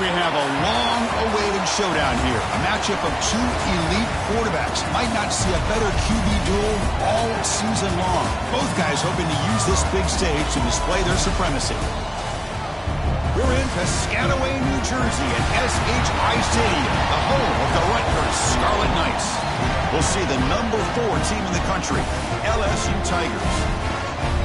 we have a long-awaited showdown here. A matchup of two elite quarterbacks. Might not see a better QB duel all season long. Both guys hoping to use this big stage to display their supremacy. We're in Piscataway, New Jersey at SHI Stadium, the home of the Rutgers Scarlet Knights. We'll see the number 4 team in the country, LSU Tigers,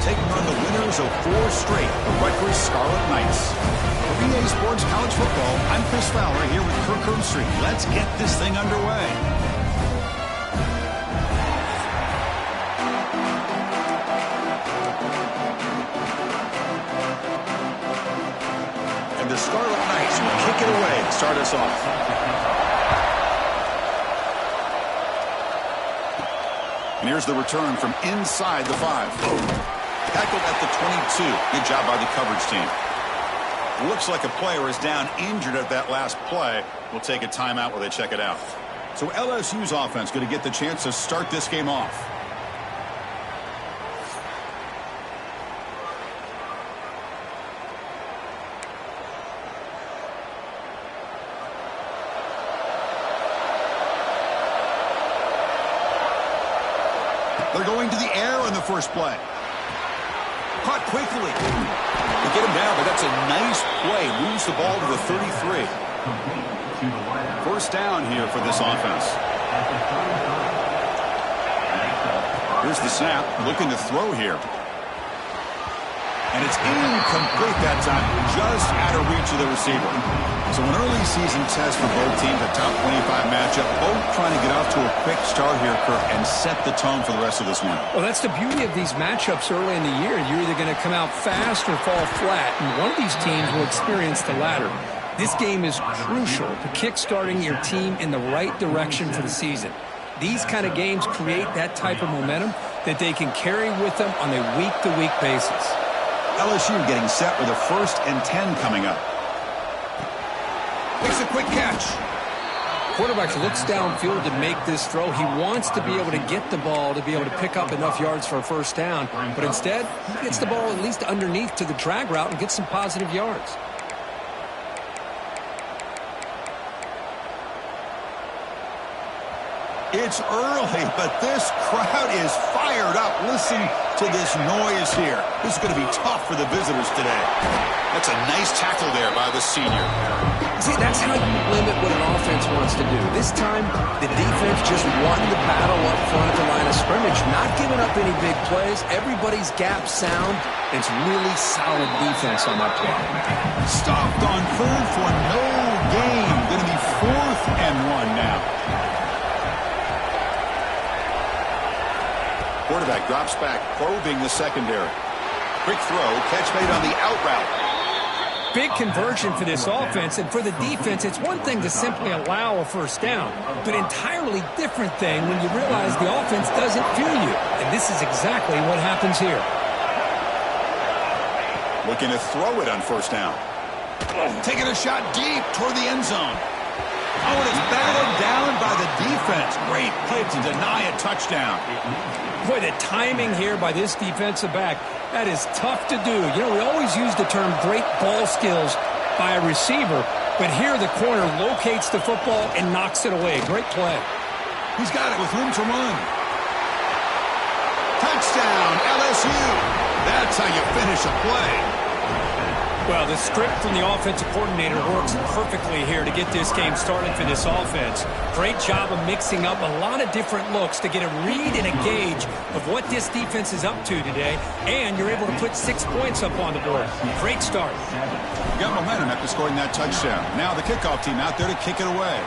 taking on the winners of 4 straight, the Rutgers Scarlet Knights. For EA Sports College Football, I'm Chris Fowler here with Kirk Herbstreit. Let's get this thing underway. And the Scarlet Knights will kick it away to start us off. And here's the return from inside the 5. Tackled at the 22. Good job by the coverage team. Looks like a player is down injured at that last play. We'll take a timeout while they check it out. So LSU's offense going to get the chance to start this game off. They're going to the air on the first play. Caught quickly. They get him down, but that's a nice play. Moves the ball to the 33. First down here for this offense. Here's the snap. Looking to throw here. And it's incomplete that time. Just out of reach of the receiver. So an early season test for both teams, a top 25 matchup. Both trying to get off to a quick start here, Kirk, and set the tone for the rest of this one. Well, that's the beauty of these matchups early in the year. You're either going to come out fast or fall flat, and one of these teams will experience the latter. This game is crucial to kick-starting your team in the right direction for the season. These kind of games create that type of momentum that they can carry with them on a week-to-week basis. LSU getting set with a 1st and 10 coming up. Makes a quick catch. Quarterback looks downfield to make this throw. He wants to be able to get the ball to be able to pick up enough yards for a first down. But instead, he gets the ball at least underneath to the drag route and gets some positive yards. It's early, but this crowd is fired up. Listen to this noise here. This is going to be tough for the visitors today. That's a nice tackle there by the senior. See, that's how you limit what an offense wants to do. This time, the defense just won the battle up front at the line of scrimmage, not giving up any big plays. Everybody's gap sound. It's really solid defense on that play. Stopped on 3rd for no gain. Going to be 4th and 1 now. Quarterback drops back, probing the secondary. Quick throw, catch made on the out route. Big conversion for this offense, and for the defense, it's one thing to simply allow a first down, but entirely different thing when you realize the offense doesn't fear you, and this is exactly what happens here. Looking to throw it on 1st down. Taking a shot deep toward the end zone. Oh, and it's batted down by the defense. Great play to deny a touchdown. Boy, the timing here by this defensive back, that is tough to do. You know, we always use the term great ball skills by a receiver, but here the corner locates the football and knocks it away. Great play. He's got it with room to run. Touchdown, LSU. That's how you finish a play. Well, the script from the offensive coordinator works perfectly here to get this game started for this offense. Great job of mixing up a lot of different looks to get a read and a gauge of what this defense is up to today, and you're able to put 6 points up on the board. Great start. Got momentum after scoring that touchdown. Now the kickoff team out there to kick it away.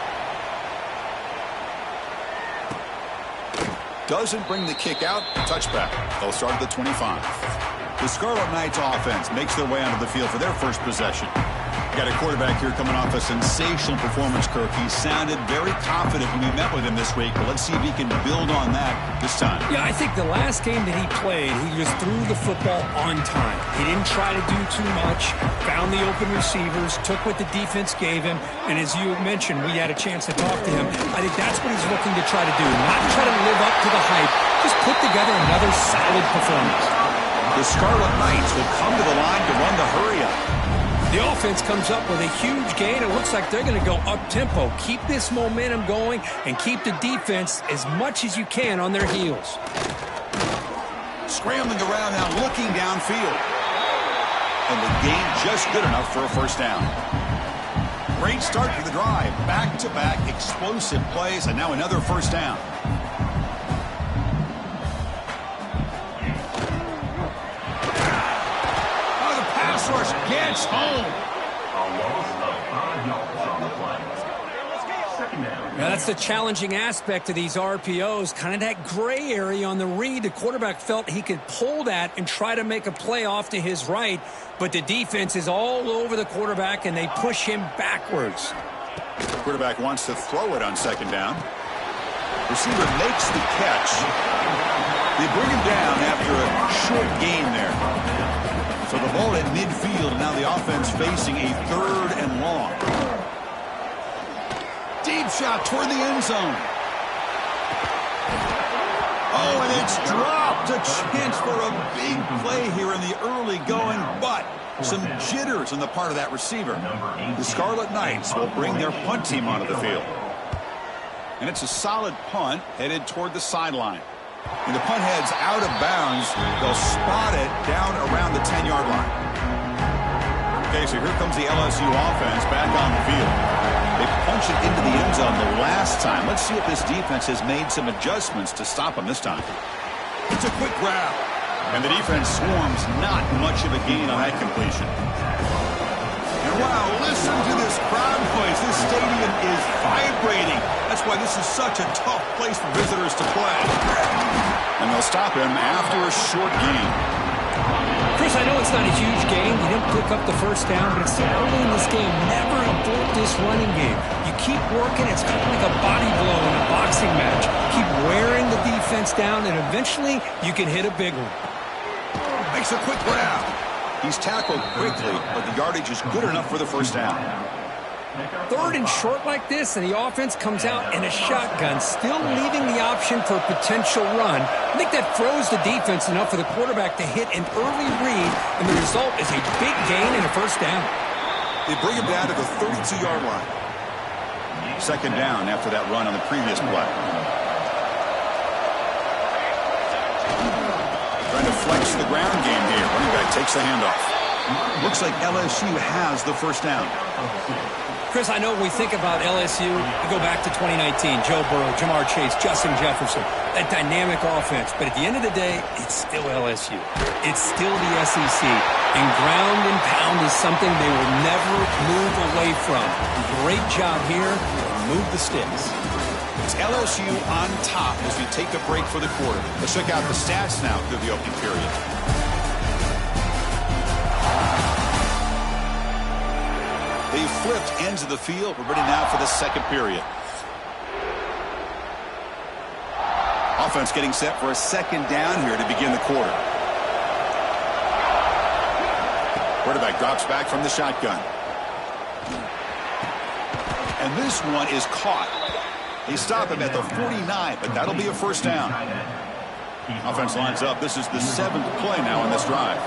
Doesn't bring the kick out. Touchback. They'll start at the 25. The Scarlet Knights offense makes their way onto the field for their first possession. Got a quarterback here coming off a sensational performance, Kirk. He sounded very confident when we met with him this week, but let's see if he can build on that this time. Yeah, I think the last game that he played, he just threw the football on time. He didn't try to do too much, found the open receivers, took what the defense gave him, and as you mentioned, we had a chance to talk to him. I think that's what he's looking to try to do, not try to live up to the hype, just put together another solid performance. The Scarlet Knights will come to the line to run the hurry up. The offense comes up with a huge gain. It looks like they're going to go up-tempo. Keep this momentum going and keep the defense as much as you can on their heels. Scrambling around now, looking downfield. And the gain just good enough for a first down. Great start for the drive. Back-to-back explosive plays, and now another first down. Oh, the pass rush gets home. Now that's the challenging aspect of these RPOs, kind of that gray area on the read. The quarterback felt he could pull that and try to make a play off to his right, but the defense is all over the quarterback, and they push him backwards. The quarterback wants to throw it on second down. Receiver makes the catch. They bring him down after a short gain there. So the ball at midfield, and now the offense facing a 3rd and long. Deep shot toward the end zone. Oh, and it's dropped. A chance for a big play here in the early going, but some jitters on the part of that receiver. The Scarlet Knights will bring their punt team onto the field. And it's a solid punt headed toward the sideline. When the punt heads out of bounds, they'll spot it down around the 10-yard line. Okay, so here comes the LSU offense back on the field. They punched it into the end zone the last time. Let's see if this defense has made some adjustments to stop them this time. It's a quick grab. And the defense swarms, not much of a gain on that completion. And wow, listen to this crowd noise. This stadium is vibrating. That's why this is such a tough place for visitors to play. And they'll stop him after a short gain. Chris, I know it's not a huge gain. You didn't pick up the first down, but it's so early in this game. Never abort this running game. You keep working. It's kind of like a body blow in a boxing match. Keep wearing the defense down, and eventually you can hit a big one. Makes a quick grab. He's tackled quickly, but the yardage is good enough for the first down. 3rd and short like this, and the offense comes out in a shotgun, still leaving the option for a potential run. I think that throws the defense enough for the quarterback to hit an early read, and the result is a big gain and a first down. They bring him down to the 32-yard line. Second down after that run on the previous play. Trying to flex the ground game here. Running back takes the handoff. Looks like LSU has the first down. Chris, I know when we think about LSU, we go back to 2019, Joe Burrow, Jamar Chase, Justin Jefferson, that dynamic offense. But at the end of the day, it's still LSU. It's still the SEC. And ground and pound is something they will never move away from. Great job here. Move the sticks. It's LSU on top as we take a break for the quarter. Let's check out the stats now through the opening period. They flipped ends of the field. We're ready now for the second period. Offense getting set for a second down here to begin the quarter. Quarterback drops back from the shotgun. And this one is caught. They stop him at the 49, but that'll be a first down. Offense lines up. This is the 7th play now on this drive.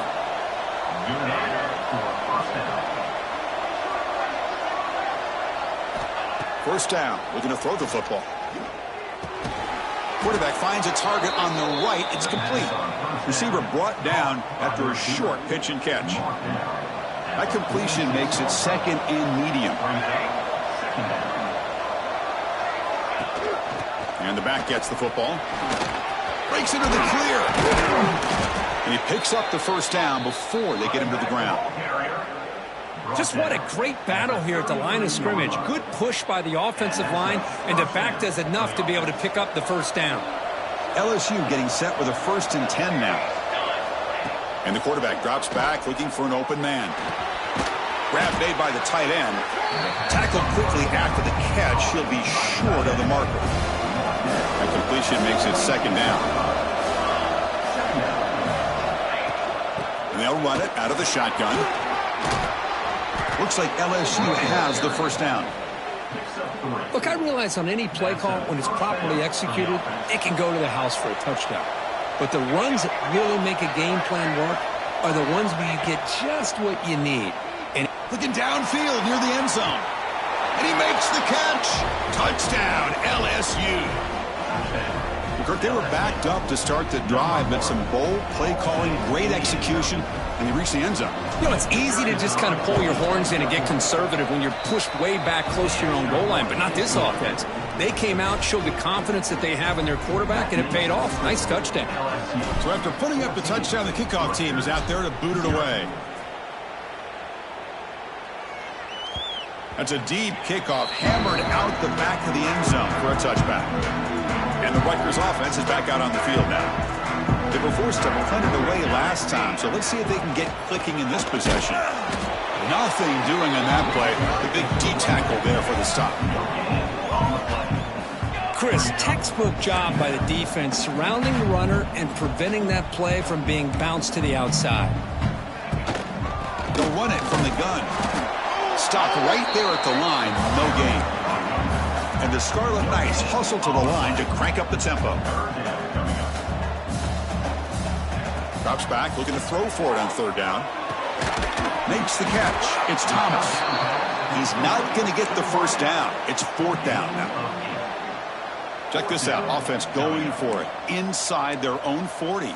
First down. We're going to throw the football. Quarterback finds a target on the right. It's complete. Receiver brought down after a short pitch and catch. That completion makes it 2nd and medium. And the back gets the football. Breaks into the clear. And he picks up the first down before they get him to the ground. Just what a great battle here at the line of scrimmage. Good push by the offensive line, and the back does enough to be able to pick up the first down. LSU getting set with a 1st and 10 now. And the quarterback drops back looking for an open man. Grab made by the tight end. Tackled quickly after the catch. He'll be short of the marker. That completion makes it 2nd down. And they'll run it out of the shotgun. Looks like LSU has the first down. Look, I realize on any play call, when it's properly executed, it can go to the house for a touchdown. But the runs that really make a game plan work are the ones where you get just what you need. And Looking downfield near the end zone. And he makes the catch. Touchdown, LSU. Kirk, they were backed up to start the drive, but some bold play calling, great execution, and they reached the end zone. You know, it's easy to just kind of pull your horns in and get conservative when you're pushed way back close to your own goal line, but not this offense. They came out, showed the confidence that they have in their quarterback, and it paid off. Nice touchdown. So after putting up the touchdown, the kickoff team is out there to boot it away. That's a deep kickoff, hammered out the back of the end zone for a touchback. And the Rutgers offense is back out on the field now. They were forced to punt it away last time, so let's see if they can get clicking in this possession. Nothing doing on that play. The big D tackle there for the stop. Chris, textbook job by the defense surrounding the runner and preventing that play from being bounced to the outside. They'll run it from the gun. Stop right there at the line. No gain. And the Scarlet Knights hustle to the line to crank up the tempo. Drops back, looking to throw for it on third down. Makes the catch. It's Thomas. He's not going to get the first down. It's fourth down now. Check this out. Offense going for it inside their own 40.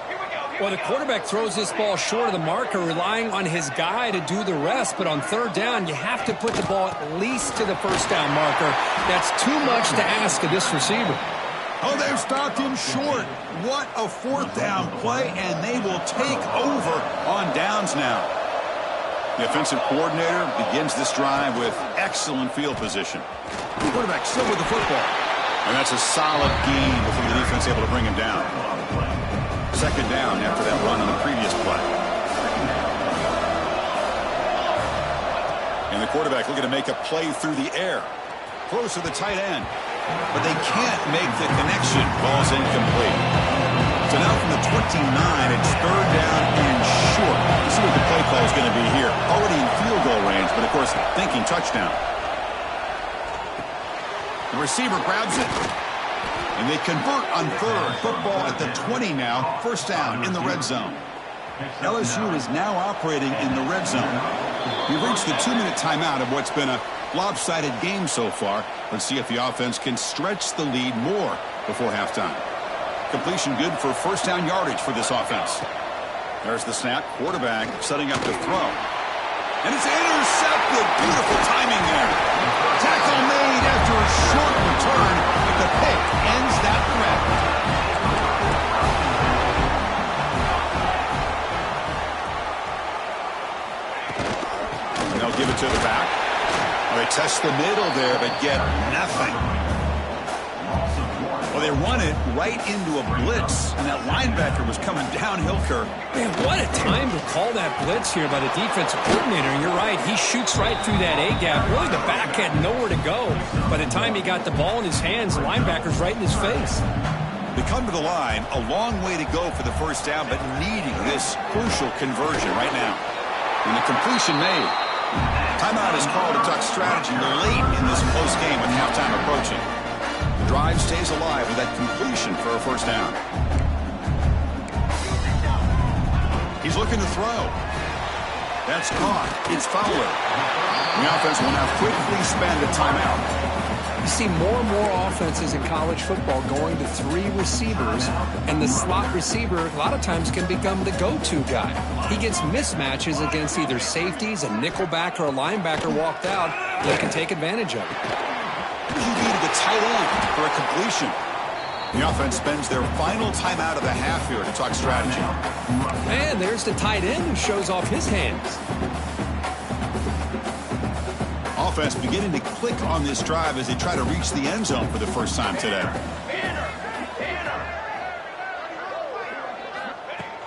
Well, the quarterback throws this ball short of the marker, relying on his guy to do the rest. But on third down, you have to put the ball at least to the first down marker. That's too much to ask of this receiver. Oh, they've stopped him short. What a fourth down play, and they will take over on downs now. The offensive coordinator begins this drive with excellent field position. The quarterback still with the football. And that's a solid gain before the defense able to bring him down. Second down after that run on the previous play. And the quarterback looking to make a play through the air. Close to the tight end. But they can't make the connection. Ball's incomplete. So now from the 29, it's third down and short. Let's see what the play call is going to be here. Already in field goal range, but of course thinking touchdown. The receiver grabs it. And they convert on third. Football at the 20 now. First down in the red zone. LSU is now operating in the red zone. We've reached the 2-minute timeout of what's been a lopsided game so far. Let's see if the offense can stretch the lead more before halftime. Completion good for first down yardage for this offense. There's the snap. Quarterback setting up to throw. And it's intercepted. Beautiful timing there. Tackle made after a short return, but the pick ends that threat. They'll give it to the back. They test the middle there, but get nothing. Well, they run it right into a blitz, and that linebacker was coming downhill, Kirk. Man, what a time to call that blitz here by the defensive coordinator. And you're right, he shoots right through that A-gap. Really, the back had nowhere to go. By the time he got the ball in his hands, the linebacker's right in his face. They come to the line, a long way to go for the first down, but needing this crucial conversion right now. And the completion made. Timeout is called to talk strategy late in this close game with halftime approaching. The drive stays alive with that completion for a first down. He's looking to throw. That's caught. It's Fowler. The offense will now quickly spend a timeout. You see more and more offenses in college football going to 3 receivers, and the slot receiver a lot of times can become the go-to guy. He gets mismatches against either safeties, a nickelback, or a linebacker walked out. They can take advantage of it. He needed the tight end for a completion. The offense spends their final timeout of the half here to talk strategy. And there's the tight end who shows off his hands. Offense beginning to click on this drive as they try to reach the end zone for the first time today.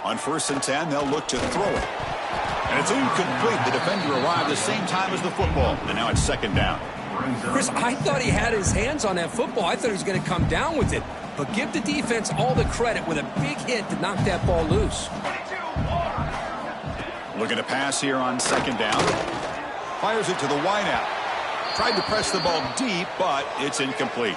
On 1st and 10, they'll look to throw it. And it's incomplete. The defender arrived the same time as the football, and now it's second down. Chris, I thought he had his hands on that football. I thought he was going to come down with it. But give the defense all the credit with a big hit to knock that ball loose. Looking to pass here on second down. Fires it to the wideout. Tried to press the ball deep, but it's incomplete.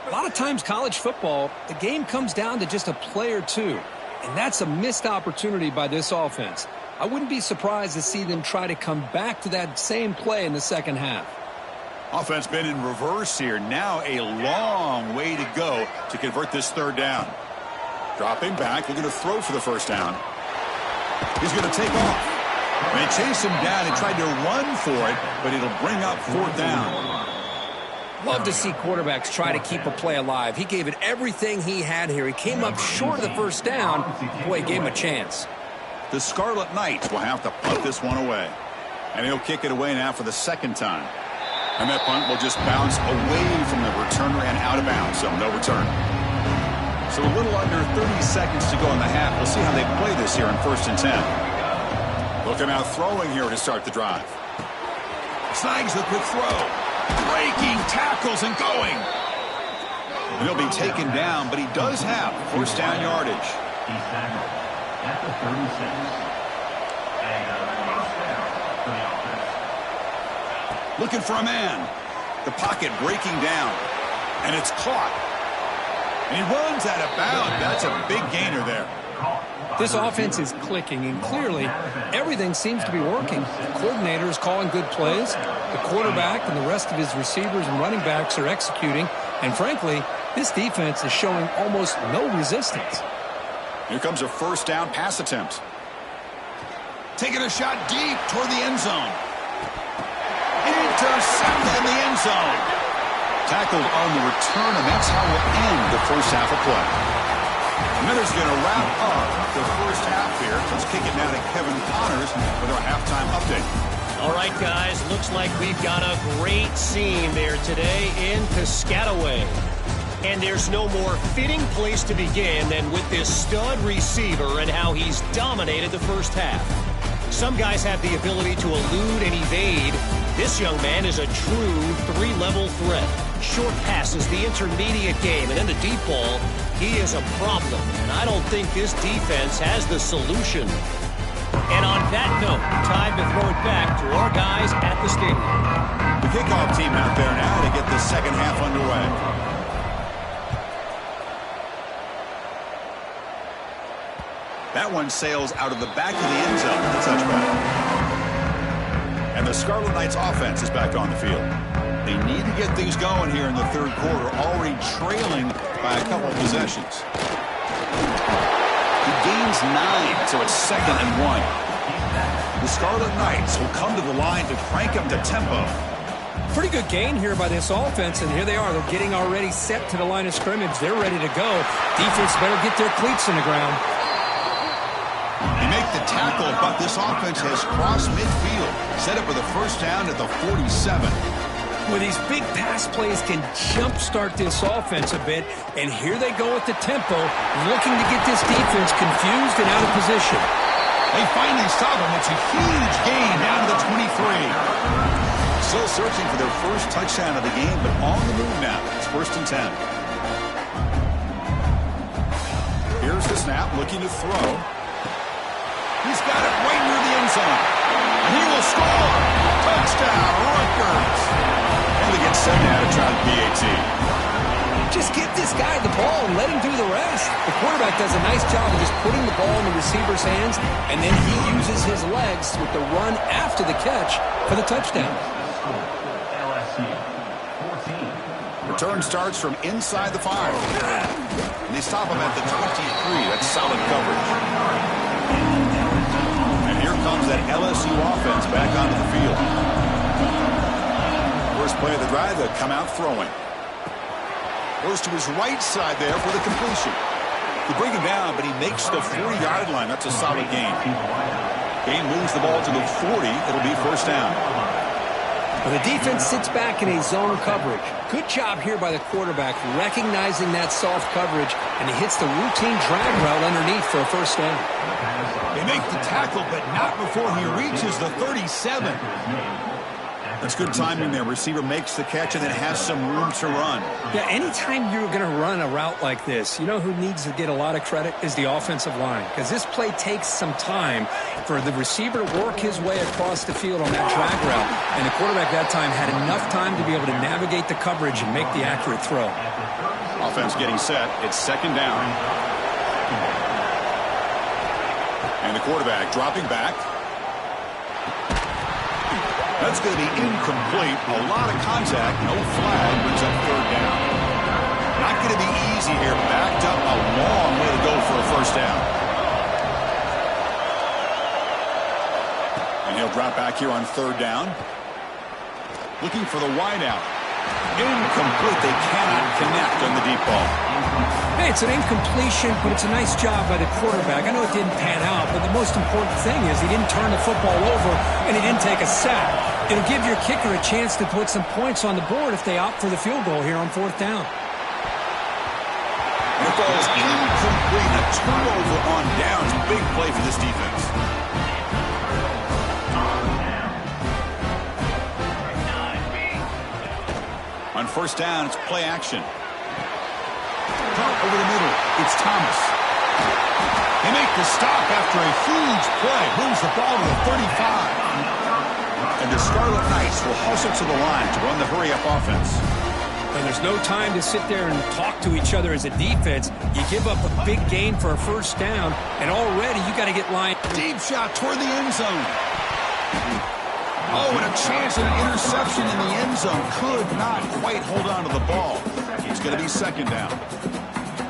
A lot of times college football, the game comes down to just a play or two. And that's a missed opportunity by this offense. I wouldn't be surprised to see them try to come back to that same play in the second half. Offense been in reverse here. Now a long way to go to convert this third down. Dropping back, looking to throw for the first down. He's going to take off. They chase him down and tried to run for it, but it'll bring up fourth down. Love to see quarterbacks try to keep a play alive. He gave it everything he had here. He came up short of the first down. Boy, he gave him a chance. The Scarlet Knights will have to punt this one away. And he'll kick it away now for the second time. And that punt will just bounce away from the returner and out of bounds, so no return. So a little under 30 seconds to go in the half. We'll see how they play this here in 1st and 10. Looking out throwing here to start the drive. Snags the quick throw. Breaking tackles and going. And he'll be taken down, but he does have first down yardage. He's tackled at the 36. Looking for a man. The pocket breaking down. And it's caught. And he runs out of bounds. That's a big gainer there. This offense is clicking, and clearly everything seems to be working. The coordinator is calling good plays. The quarterback and the rest of his receivers and running backs are executing. And frankly, this defense is showing almost no resistance. Here comes a first down pass attempt. Taking a shot deep toward the end zone. Intercepted in the end zone. Tackled on the return, and that's how we'll end the first half of play. Miller's going to wrap up the first half here. Let's kick it now to Kevin Connors with our halftime update. All right, guys, looks like we've got a great scene there today in Piscataway. And there's no more fitting place to begin than with this stud receiver and how he's dominated the first half. Some guys have the ability to elude and evade. This young man is a true three-level threat. Short passes, the intermediate game, and then the deep ball. He is a problem, and I don't think this defense has the solution. And on that note, time to throw it back to our guys at the stadium. The kickoff team out there now to get the second half underway. That one sails out of the back of the end zone with a touchback. And the Scarlet Knights offense is back on the field. They need to get things going here in the third quarter, already trailing by a couple of possessions. He gains 9, so it's 2nd and 1. The Scarlet Knights will come to the line to crank up the tempo. Pretty good gain here by this offense, and here they are. They're getting already set to the line of scrimmage. They're ready to go. Defense better get their cleats in the ground. They make the tackle, but this offense has crossed midfield. Set up with a first down at the 47. Well, these big pass plays can jumpstart this offense a bit, and here they go at the tempo, looking to get this defense confused and out of position. They finally stop him. It's a huge gain down to the 23. Still searching for their first touchdown of the game, but on the move now. It's 1st and 10. Here's the snap, looking to throw. He's got it right near the end zone. And he will score. Touchdown, Rutgers. And they get set now to try the PAT. Just give this guy the ball and let him do the rest. The quarterback does a nice job of just putting the ball in the receiver's hands, and then he uses his legs with the run after the catch for the touchdown. LSU 14. Return starts from inside the 5. And they stop him at the 23. That's solid coverage. And here comes that LSU offense back onto the field. First play of the drive, they'll come out throwing. Goes to his right side there for the completion. They bring him down, but he makes the 40-yard line. That's a solid gain. Gain moves the ball to the 40. It'll be first down. Well, the defense sits back in a zone coverage. Good job here by the quarterback, recognizing that soft coverage, and he hits the routine drag route underneath for a first down. They make the tackle, but not before he reaches the 37. That's good timing there. Receiver makes the catch and then has some room to run. Yeah, anytime you're going to run a route like this, you know who needs to get a lot of credit is the offensive line. Because this play takes some time for the receiver to work his way across the field on that drag route. And the quarterback that time had enough time to be able to navigate the coverage and make the accurate throw. Offense getting set. It's second down. And the quarterback dropping back. That's going to be incomplete. A lot of contact. No flag. Brings up third down. Not going to be easy here. Backed up a long way to go for a first down. And he'll drop back here on third down. Looking for the wideout. Incomplete. They cannot connect on the deep ball. Hey, it's an incompletion, but it's a nice job by the quarterback. I know it didn't pan out, but the most important thing is he didn't turn the football over and he didn't take a sack. It'll give your kicker a chance to put some points on the board if they opt for the field goal here on fourth down. And it falls incomplete. A turnover on downs. Big play for this defense. On first down, it's play action. Over the middle, it's Thomas. They make the stop after a huge play. Moves the ball to the 35. And the Scarlet Knights will hustle to the line to run the hurry-up offense. And there's no time to sit there and talk to each other as a defense. You give up a big gain for a first down, and already you got to get lined. Deep shot toward the end zone. Oh, and a chance at an interception in the end zone. Could not quite hold on to the ball. It's going to be second down.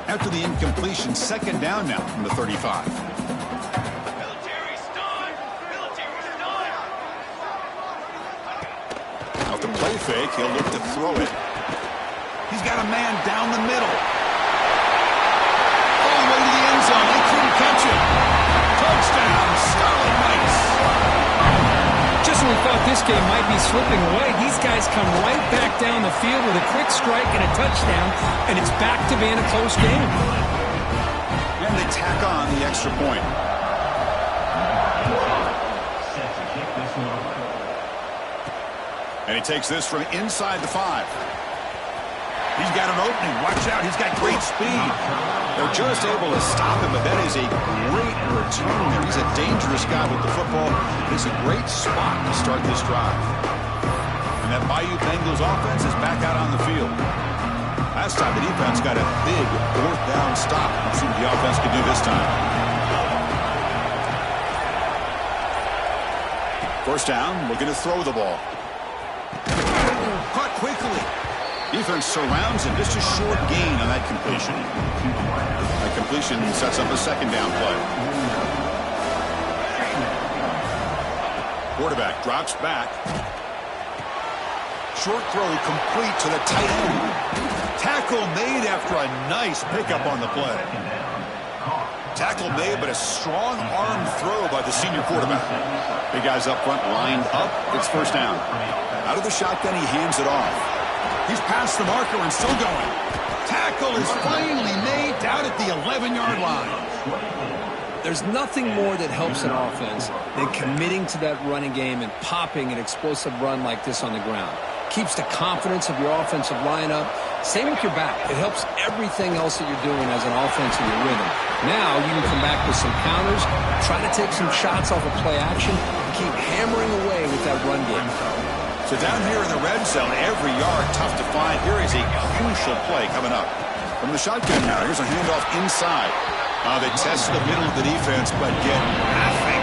After the incompletion, second down now from the 35. Off the play fake, he'll look to throw it. He's got a man down the middle. All the way to the end zone. They couldn't catch him. Touchdown, Scarlet Knights. Just when we thought this game might be slipping away, these guys come right back down the field with a quick strike and a touchdown, and it's back to being a close game. And they tack on the extra point. And he takes this from inside the 5. He's got an opening. Watch out. He's got great speed. They're just able to stop him, but that is a great return there. He's a dangerous guy with the football. It's a great spot to start this drive. And that Bayou Bengals offense is back out on the field. Last time the defense got a big fourth down stop. Let's see what the offense can do this time. First down, looking to throw the ball. Caught quickly. Defense surrounds him. Just a short gain on that completion. That completion sets up a second down play. Quarterback drops back. Short throw complete to the tight end. Tackle made after a nice pickup on the play. Tackle made, but a strong arm throw by the senior quarterback. Big guys up front lined up. It's first down. Out of the shotgun, he hands it off. He's past the marker and still going. Tackle is finally made down at the 11-yard line. There's nothing more that helps an offense than committing to that running game and popping an explosive run like this on the ground. Keeps the confidence of your offensive lineup. Same with your back. It helps everything else that you're doing as an offense in your rhythm. Now you can come back with some counters, try to take some shots off of play action, and keep hammering away with that run game. So down here in the red zone, every yard tough to find. Here is a crucial play coming up. From the shotgun now, here's a handoff inside. They test the middle of the defense, but get nothing.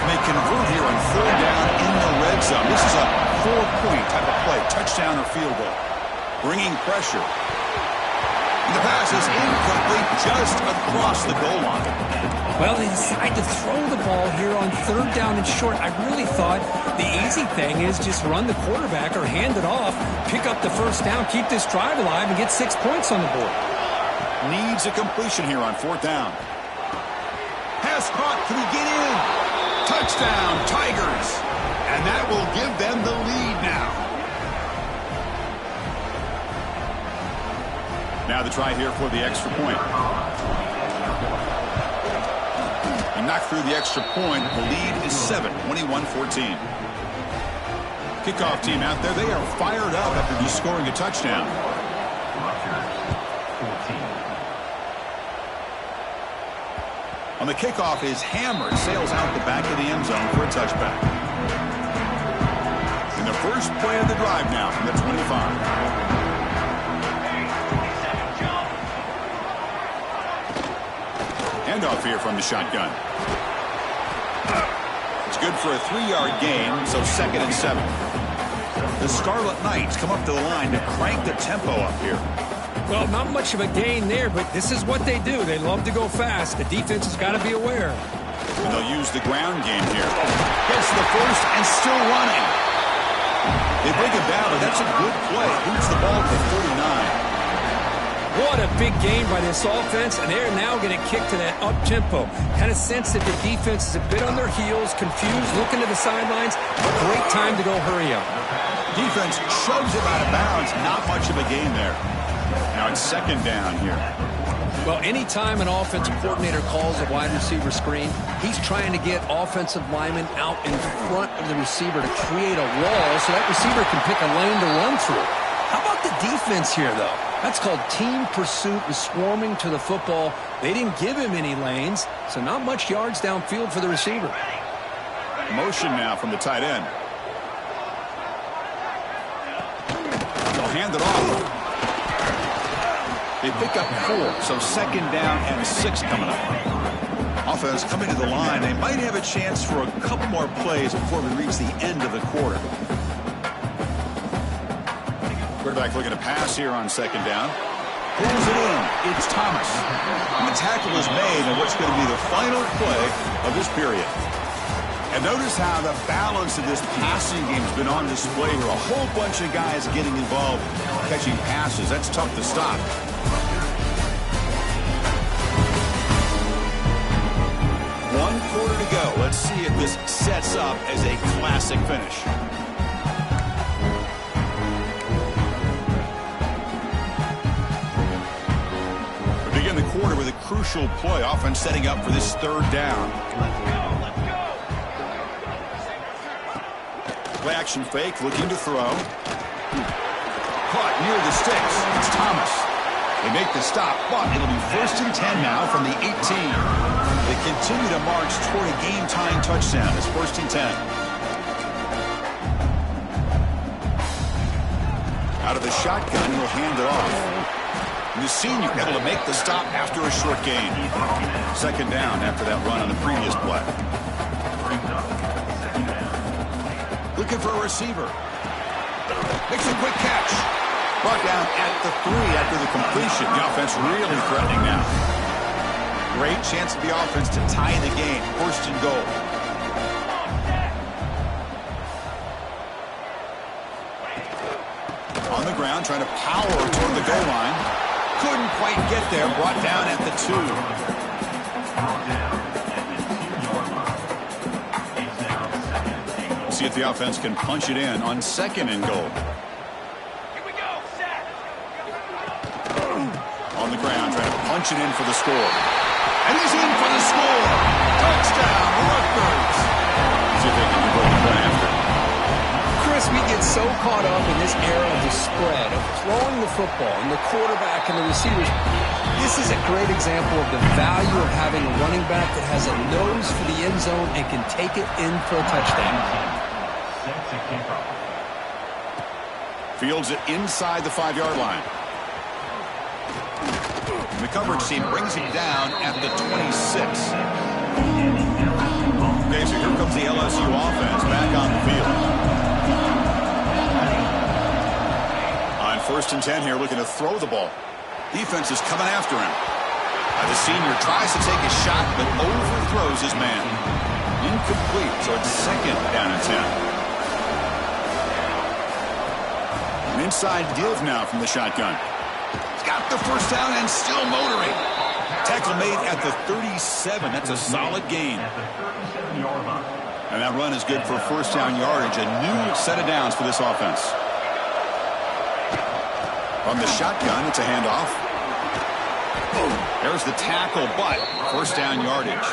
And they convert here on third down in the red zone. This is a 4-point type of play, touchdown or field goal. Bringing pressure. And the pass is incomplete just across the goal line. Well, they decide to throw the ball here on third down and short. I really thought the easy thing is just run the quarterback or hand it off, pick up the first down, keep this drive alive, and get 6 points on the board. Needs a completion here on fourth down. Pass caught. Can he get in? Touchdown, Tigers. And that will give them the lead now. Now the try here for the extra point. And knocked through the extra point. The lead is 7, 21-14. Kickoff team out there. They are fired up after just scoring a touchdown. On the kickoff, his hammer sails out the back of the end zone for a touchback. And the first play of the drive now from the 25. Handoff handoff here from the shotgun. It's good for a 3-yard gain, so 2nd and 7. The Scarlet Knights come up to the line to crank the tempo up here. Well, not much of a gain there, but this is what they do. They love to go fast. The defense has got to be aware. And they'll use the ground game here. Gets the first and still running. They break it down, but that's a good play. Moves the ball to 39. What a big game by this offense, and they're now going to kick to that up-tempo. Kind of sense that the defense is a bit on their heels, confused, looking to the sidelines. Great time to go hurry up. Defense shoves him out of bounds. Not much of a gain there. Now it's 2nd down here. Well, anytime an offensive coordinator calls a wide receiver screen, he's trying to get offensive linemen out in front of the receiver to create a wall so that receiver can pick a lane to run through. How about the defense here, though? That's called team pursuit and swarming to the football. They didn't give him any lanes, so not much yards downfield for the receiver. Motion now from the tight end. They'll hand it off. They pick up 4, so 2nd down and 6 coming up. Offense coming to the line. They might have a chance for a couple more plays before we reach the end of the quarter. Quarterback looking to pass here on 2nd down. Pulls it in. It's Thomas. And the tackle is made on what's going to be the final play of this period. And notice how the balance of this passing game has been on display here. A whole bunch of guys getting involved catching passes. That's tough to stop. One quarter to go. Let's see if this sets up as a classic finish. The quarter with a crucial play. Offense setting up for this 3rd down. Play action fake, looking to throw. Caught near the sticks. It's Thomas. They make the stop, but it'll be 1st and 10 now from the 18. They continue to march toward a game-tying touchdown. It's 1st and 10. Out of the shotgun, he'll hand it off. And the senior able to make the stop after a short gain. 2nd down after that run on the previous play. Looking for a receiver. Makes a quick catch. Brought down at the 3 after the completion. The offense really threatening now. Great chance for the offense to tie the game. 1st and goal. On the ground, trying to power toward the goal line. Couldn't quite get there. Brought down at the 2. See if the offense can punch it in on 2nd and goal. Here we go. Set. On the ground, trying to punch it in for the score. And he's in for the score. Touchdown, Rutgers. See if they can convert the point after. Chris, we get so caught up in this era of the spread, of throwing the football, and the quarterback and the receivers. This is a great example of the value of having a running back that has a nose for the end zone and can take it in for a touchdown. Fields it inside the 5-yard line. And the coverage team brings him down at the 26. Okay, so here comes the LSU offense back on the field. On 1st and 10 here, looking to throw the ball. Defense is coming after him. The senior tries to take a shot, but overthrows his man. Incomplete, so it's 2nd down and 10. An inside give now from the shotgun. He's got the 1st down and still motoring. Tackle made at the 37. That's a solid gain. And that run is good for 1st down yardage. A new set of downs for this offense. From the shotgun, it's a handoff. There's the tackle, but 1st down yardage.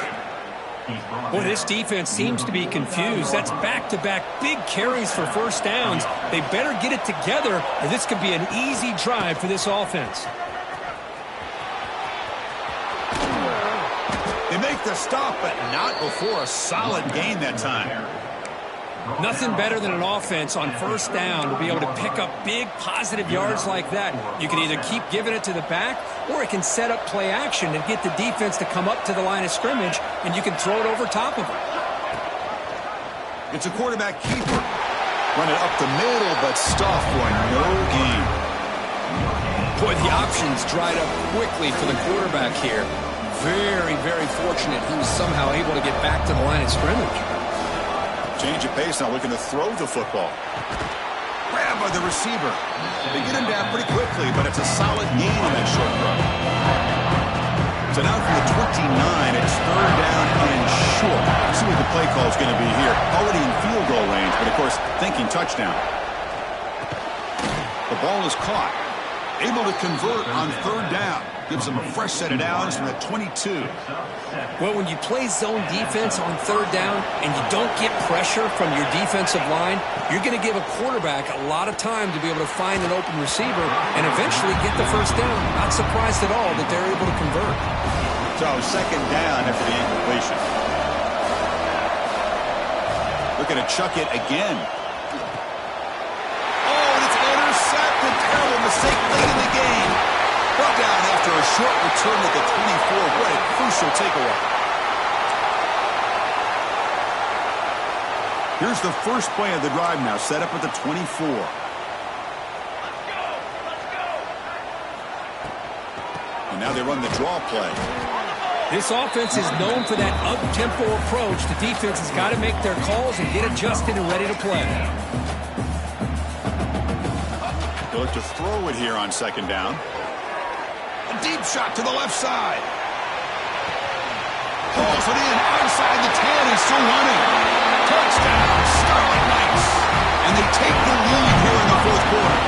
Boy, this defense seems to be confused. That's back-to-back big carries for 1st downs. They better get it together, or this could be an easy drive for this offense. They make the stop, but not before a solid gain that time. Nothing better than an offense on first down to be able to pick up big positive yards like that. You can either keep giving it to the back, or it can set up play action and get the defense to come up to the line of scrimmage, and you can throw it over top of them. It's a quarterback keeper. Run it up the middle, but stuff for no gain. Boy, the options dried up quickly for the quarterback here. Very, very fortunate he was somehow able to get back to the line of scrimmage. Change of pace now, looking to throw the football. Grab by the receiver. They get him down pretty quickly, but it's a solid gain on that short run. So now from the 29, it's third down and short. Let's see what the play call is going to be here. Already in field goal range, but of course, thinking touchdown. The ball is caught. Able to convert on third down. Gives them a fresh set of downs from the 22. Well, when you play zone defense on third down and you don't get pressure from your defensive line, you're going to give a quarterback a lot of time to be able to find an open receiver and eventually get the first down. Not surprised at all that they're able to convert. So second down after the incompletion. Looking to chuck it again. Oh, and it's intercepted. Terrible mistake late in the game. Brought down after a short return at the 24. What a crucial takeaway. Here's the first play of the drive now, set up at the 24. And now they run the draw play. This offense is known for that up-tempo approach. The defense has got to make their calls and get adjusted and ready to play. They'll look to throw it here on second down. A deep shot to the left side. Pulls it in outside the 10. He's still running. Touchdown, Scarlet Knights. And they take the lead here in the fourth quarter.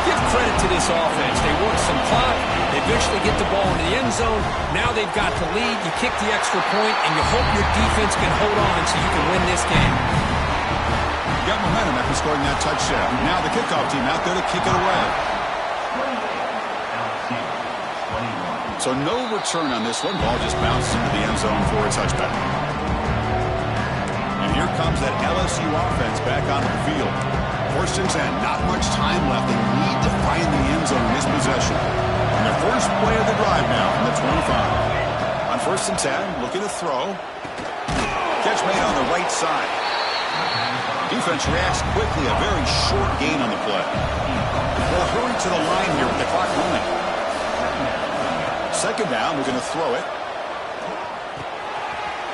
Give credit to this offense. They work some clock. They eventually get the ball into the end zone. Now they've got the lead. You kick the extra point, and you hope your defense can hold on so you can win this game. You got momentum after scoring that touchdown. Now the kickoff team out there to kick it away. So no return on this one. Ball just bounced into the end zone for a touchback. And here comes that LSU offense back onto the field. First and 10, not much time left. They need to find the end zone in this possession. And the first play of the drive now from the 25. On first and 10, looking to throw. Catch made on the right side. Defense reacts quickly. A very short gain on the play. They'll hurry to the line here with the clock running. Second down, we're going to throw it.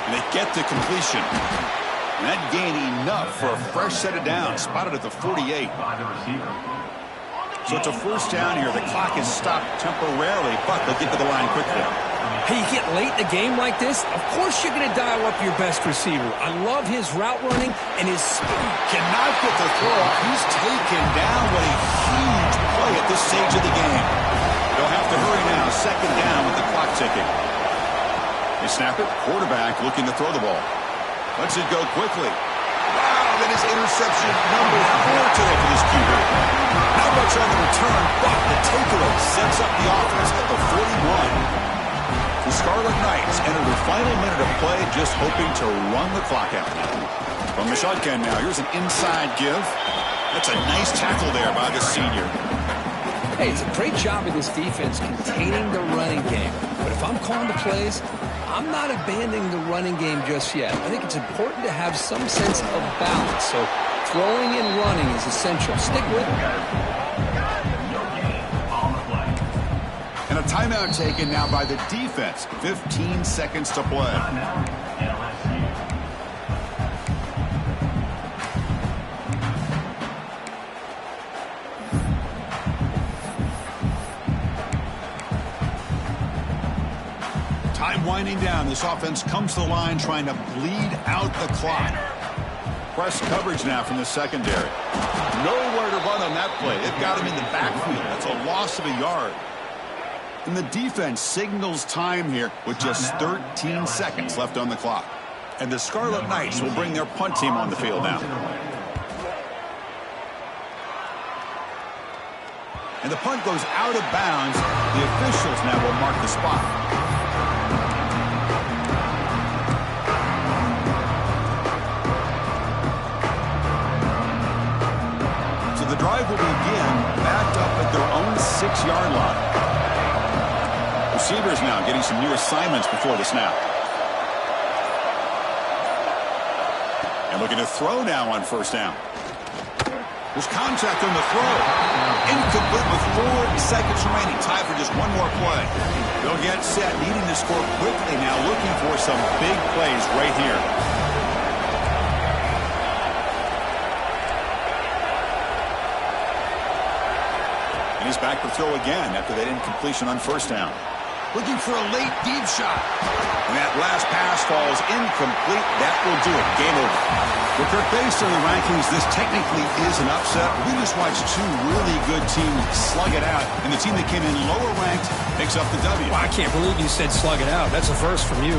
And they get the completion. And that gain enough for a fresh set of downs. Spotted at the 48. So it's a first down here. The clock is stopped temporarily, but they'll get to the line quickly. Hey, you get late in a game like this, of course you're going to dial up your best receiver. I love his route running and his speed. Cannot get the throw. He's taken down. What a huge play at this stage of the game. They'll have to hurry now. Second down with the clock ticking. They snap it. Quarterback looking to throw the ball. Lets it go quickly. Wow, that is interception number 4 today for this QB. Not much on the return, but the takeaway sets up the offense at the 41. The Scarlet Knights enter the final minute of play, just hoping to run the clock out. From the shotgun now, here's an inside give. That's a nice tackle there by the senior. Hey, it's a great job of this defense containing the running game. But if I'm calling the plays, I'm not abandoning the running game just yet. I think it's important to have some sense of balance. So throwing and running is essential. Stick with it. And a timeout taken now by the defense. 15 seconds to play. Time winding down. This offense comes to the line trying to bleed out the clock. Press coverage now from the secondary. Nowhere to run on that play. They've got him in the backfield. That's a loss of a yard. And the defense signals time here with just 13 seconds left on the clock. And the Scarlet Knights will bring their punt team on the field now. And the punt goes out of bounds. The officials now will mark the spot. drive will begin backed up at their own 6-yard line. Receivers now getting some new assignments before the snap. And looking to throw now on first down. There's contact on the throw. Incomplete with 4 seconds remaining. Time for just one more play. They'll get set, needing to score quickly now, looking for some big plays right here. And he's back to throw again after that incompletion on first down. Looking for a late deep shot. And that last pass falls incomplete. That will do it. Game over. Well, Kirk, based on the rankings, this technically is an upset. We just watched 2 really good teams slug it out, and the team that came in lower ranked picks up the W. Well, I can't believe you said slug it out. That's a first from you.